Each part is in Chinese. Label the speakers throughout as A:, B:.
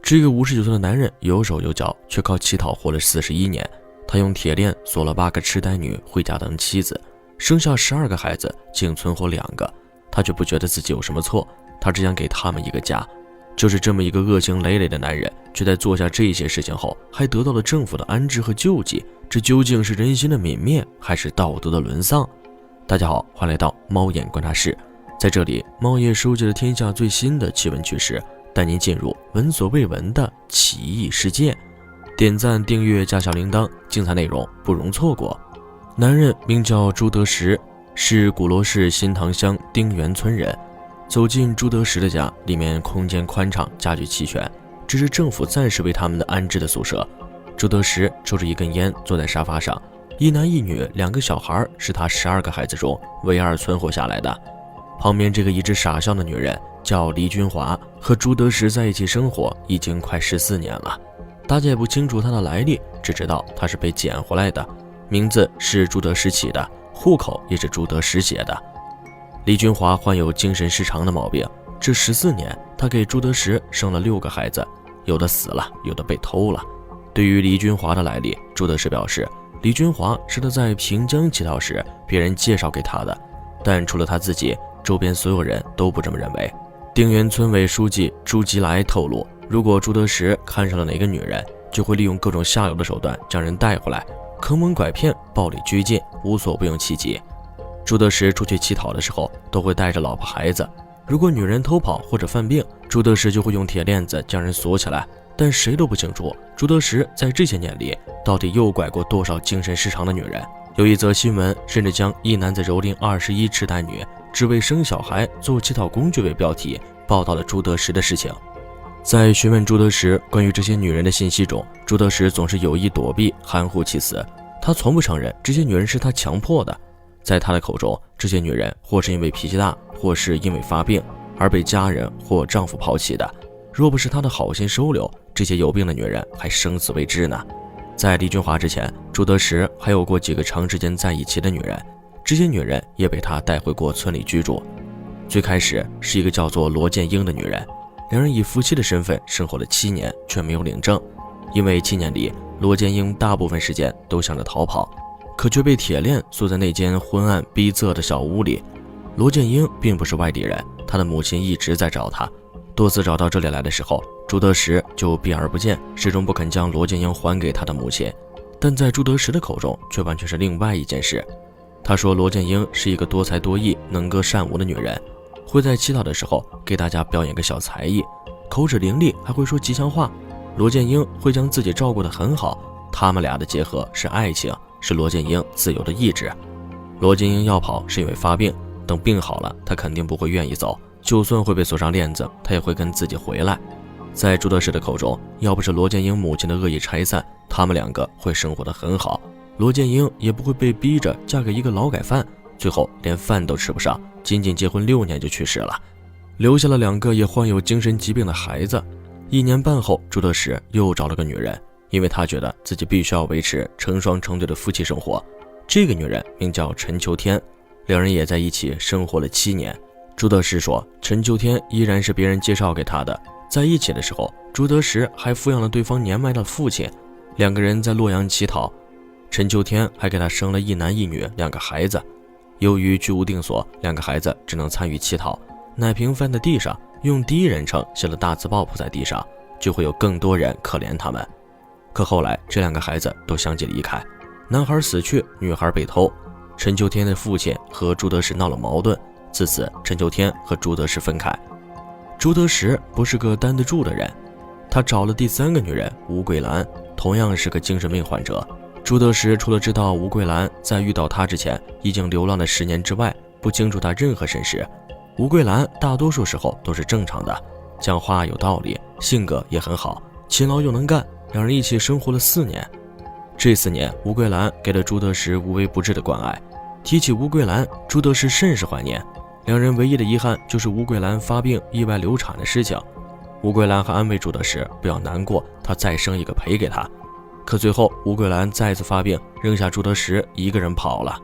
A: 这个59岁的男人有手有脚，却靠乞讨活了41年。他用铁链锁了8个痴呆女回家当妻子，生下12个孩子，竟存活2个。他却不觉得自己有什么错，他只想给他们一个家。就是这么一个恶行累累的男人，却在做下这些事情后，还得到了政府的安置和救济。这究竟是人心的泯灭，还是道德的沦丧？大家好，欢迎来到猫眼观察室，在这里，猫爷收集了天下最新的奇闻趣事，带您进入闻所未闻的奇异世界。点赞、订阅加小铃铛，精彩内容不容错过。男人名叫朱德时，是鼓楼市新塘乡丁园村人。走进朱德时的家，里面空间宽敞，家具齐全，这是政府暂时为他们的安置的宿舍。朱德时抽着一根烟，坐在沙发上，一男一女2个小孩，是他12个孩子中唯二存活下来的。旁边这个一直傻笑的女人叫黎君华，和朱德时在一起生活已经快14年了。大家也不清楚她的来历，只知道她是被捡回来的，名字是朱德时起的，户口也是朱德时写的。黎君华患有精神失常的毛病，这14年她给朱德时生了6个孩子，有的死了，有的被偷了。对于黎君华的来历，朱德时表示，黎君华是他在平江乞讨时别人介绍给他的，但除了他自己，周边所有人都不这么认为。丁园村委书记朱吉来透露，如果朱德时看上了哪个女人，就会利用各种下流的手段将人带回来，坑蒙拐骗，暴力拘禁，无所不用其极。朱德时出去乞讨的时候，都会带着老婆孩子，如果女人偷跑或者犯病，朱德时就会用铁链子将人锁起来。但谁都不清楚朱德时在这些年里到底诱拐过多少精神失常的女人。有一则新闻甚至将一男子蹂躏21痴呆女，只为生小孩做乞讨工具为标题，报道了朱德时的事情。在询问朱德时关于这些女人的信息中，朱德时总是有意躲避，含糊其辞。他从不承认这些女人是他强迫的。在他的口中，这些女人或是因为脾气大，或是因为发病而被家人或丈夫抛弃的。若不是他的好心收留，这些有病的女人还生死未知呢。在黎君华之前，朱德时还有过几个长时间在一起的女人，这些女人也被他带回过村里居住。最开始是一个叫做罗建英的女人，两人以夫妻的身份生活了7年，却没有领证。因为7年里，罗建英大部分时间都想着逃跑，可却被铁链锁在那间昏暗逼仄的小屋里。罗建英并不是外地人，他的母亲一直在找他，多次找到这里来的时候，朱德时就避而不见，始终不肯将罗建英还给他的母亲。但在朱德时的口中却完全是另外一件事。他说罗建英是一个多才多艺、能歌善舞的女人，会在乞讨的时候给大家表演个小才艺，口齿伶俐，还会说吉祥话。罗建英会将自己照顾得很好，他们俩的结合是爱情，是罗建英自由的意志。罗建英要跑是因为发病，等病好了，他肯定不会愿意走，就算会被锁上链子，他也会跟自己回来。在朱德时的口中，要不是罗建英母亲的恶意拆散，他们2个会生活得很好，罗建英也不会被逼着嫁给一个劳改犯，最后连饭都吃不上，仅仅结婚6年就去世了，留下了2个也患有精神疾病的孩子。1年半后，朱德时又找了个女人，因为他觉得自己必须要维持成双成对的夫妻生活。这个女人名叫陈秋天，两人也在一起生活了7年。朱德时说，陈秋天依然是别人介绍给他的，在一起的时候，朱德时还抚养了对方年迈的父亲，2个人在洛阳乞讨，陈秋天还给他生了一男一女2个孩子。由于居无定所，2个孩子只能参与乞讨，奶瓶放在地上，用第一人称写了大字报铺在地上，就会有更多人可怜他们。可后来这2个孩子都相继离开，男孩死去，女孩被偷。陈秋天的父亲和朱德时闹了矛盾，自此陈秋天和朱德时分开。朱德时不是个担得住的人，他找了第3个女人吴桂兰，同样是个精神病患者。朱德时除了知道吴桂兰在遇到他之前已经流浪了10年之外，不清楚他任何身世。吴桂兰大多数时候都是正常的，讲话有道理，性格也很好，勤劳又能干，两人一起生活了4年。这4年，吴桂兰给了朱德时无微不至的关爱。提起吴桂兰，朱德时甚是怀念。两人唯一的遗憾就是吴桂兰发病意外流产的事情。吴桂兰还安慰朱德时不要难过，他再生一个陪给他。可最后吴桂兰再次发病，扔下朱德时一个人跑了。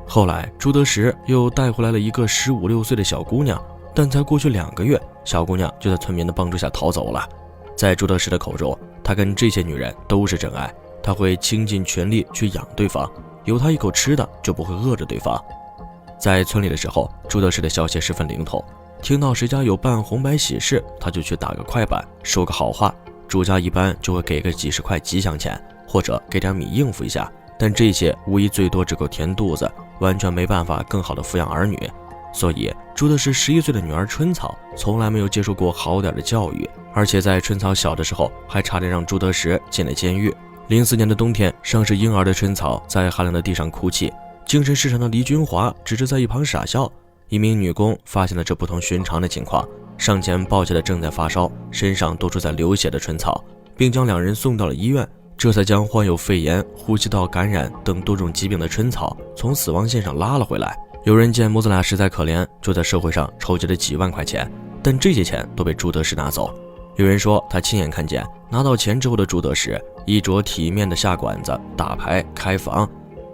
A: 后来朱德时又带回来了一个15、16岁的小姑娘，但才过去2个月，小姑娘就在村民的帮助下逃走了。在朱德时的口中，他跟这些女人都是真爱，他会倾尽全力去养对方，有他一口吃的就不会饿着对方。在村里的时候，朱德时的消息十分灵通，听到谁家有办红白喜事，他就去打个快板，说个好话，朱家一般就会给个几十块吉祥钱，或者给点米应付一下，但这些无疑最多只够填肚子，完全没办法更好的抚养儿女。所以朱德时11岁的女儿春草从来没有接受过好点的教育，而且在春草小的时候还差点让朱德时进了监狱。04年的冬天，尚是婴儿的春草在寒凉的地上哭泣，精神失常的黎君华只是在一旁傻笑。一名女工发现了这不同寻常的情况，上前抱起了正在发烧、身上都是在流血的春草，并将2人送到了医院，这才将患有肺炎、呼吸道感染等多种疾病的春草从死亡线上拉了回来。有人见母子俩实在可怜，就在社会上筹集了几万块钱，但这些钱都被朱德时拿走。有人说他亲眼看见拿到钱之后的朱德时衣着体面的下馆子、打牌、开房。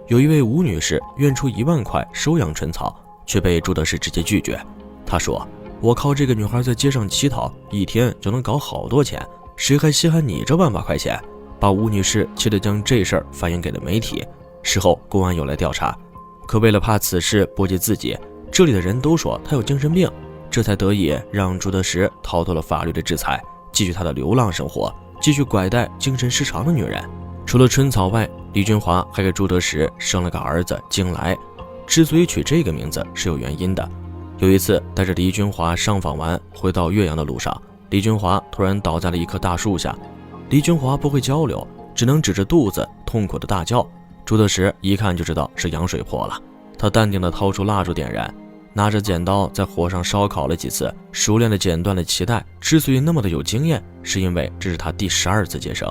A: 有一位吴女士愿出1万块收养春草，却被朱德时直接拒绝。她说：“我靠这个女孩在街上乞讨，一天就能搞好多钱，谁还稀罕你这万把块钱？”把吴女士气得将这事儿反映给了媒体。事后公安有来调查，可为了怕此事波及自己，这里的人都说他有精神病，这才得以让朱德时逃脱了法律的制裁，继续他的流浪生活，继续拐带精神失常的女人。除了春草外，黎君华还给朱德时生了个儿子京来。之所以取这个名字是有原因的。有一次带着黎君华上访完回到岳阳的路上，黎君华突然倒在了一棵大树下。黎君华不会交流，只能指着肚子痛苦的大叫。朱德时一看就知道是羊水破了，他淡定地掏出蜡烛点燃，拿着剪刀在火上烧烤了几次，熟练地剪断了脐带。之所以那么的有经验，是因为这是他第12次接生。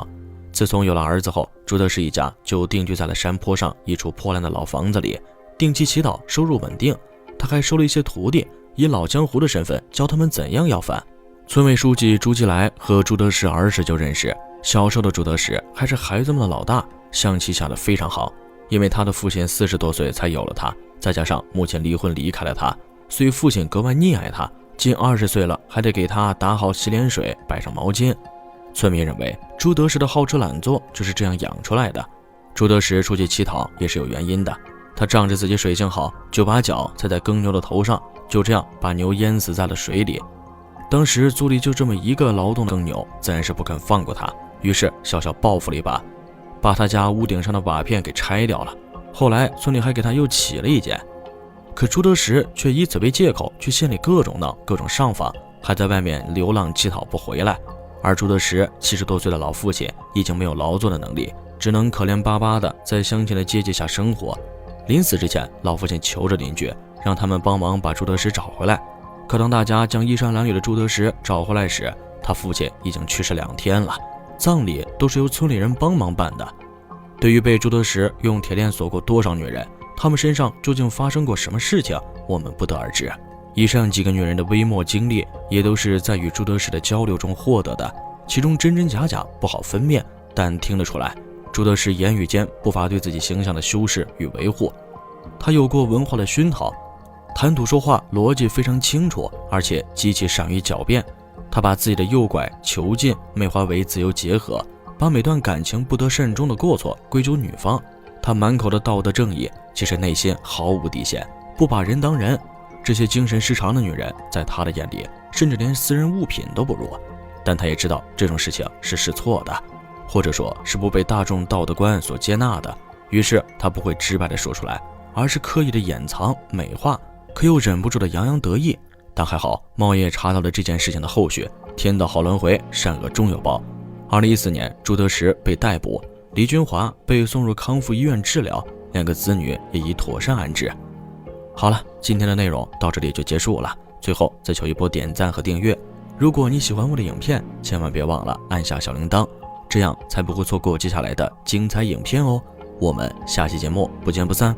A: 自从有了儿子后，朱德时一家就定居在了山坡上一处破烂的老房子里，定期祈祷，收入稳定。他还收了一些徒弟，以老江湖的身份教他们怎样要饭。村委书记朱继来和朱德时儿时就认识，小时候的朱德时还是孩子们的老大，象棋下得非常好。因为他的父亲40多岁才有了他，再加上母亲离婚离开了他，所以父亲格外溺爱他，近20岁了还得给他打好洗脸水，摆上毛巾。村民认为朱德时的好吃懒做就是这样养出来的。朱德时出去乞讨也是有原因的，他仗着自己水性好，就把脚踩在耕牛的头上，就这样把牛淹死在了水里。当时族里就这么一个劳动的耕牛，自然是不肯放过他，于是小小报复了一把，把他家屋顶上的瓦片给拆掉了。后来村里还给他又起了一间，可朱德时却以此为借口去县里各种闹，各种上访，还在外面流浪乞讨不回来。而朱德时70多岁的老父亲已经没有劳作的能力，只能可怜巴巴的在乡亲的接济下生活。临死之前，老父亲求着邻居，让他们帮忙把朱德时找回来。可当大家将衣衫褴褛的朱德时找回来时，他父亲已经去世2天了，葬礼都是由村里人帮忙办的。对于被朱德时用铁链锁过多少女人，他们身上究竟发生过什么事情，我们不得而知。以上几个女人的微末经历，也都是在与朱德时的交流中获得的，其中真真假假不好分辨，但听得出来，朱德时言语间不乏对自己形象的修饰与维护。他有过文化的熏陶，谈吐说话逻辑非常清楚，而且极其善于狡辩。他把自己的诱拐、囚禁美化为自由结合，把每段感情不得善终的过错归咎女方。他满口的道德正义，其实内心毫无底线，不把人当人。这些精神失常的女人在他的眼里甚至连私人物品都不如，但他也知道这种事情是错的，或者说是不被大众道德观所接纳的，于是他不会直白地说出来，而是刻意的掩藏美化，可又忍不住的洋洋得意。但还好猫爷查到了这件事情的后续，天道好轮回，善恶终有报。2014年朱德时被逮捕，黎君华被送入康复医院治疗，2个子女也已妥善安置。好了，今天的内容到这里就结束了，最后再求一波点赞和订阅。如果你喜欢我的影片，千万别忘了按下小铃铛，这样才不会错过接下来的精彩影片哦。我们下期节目不见不散。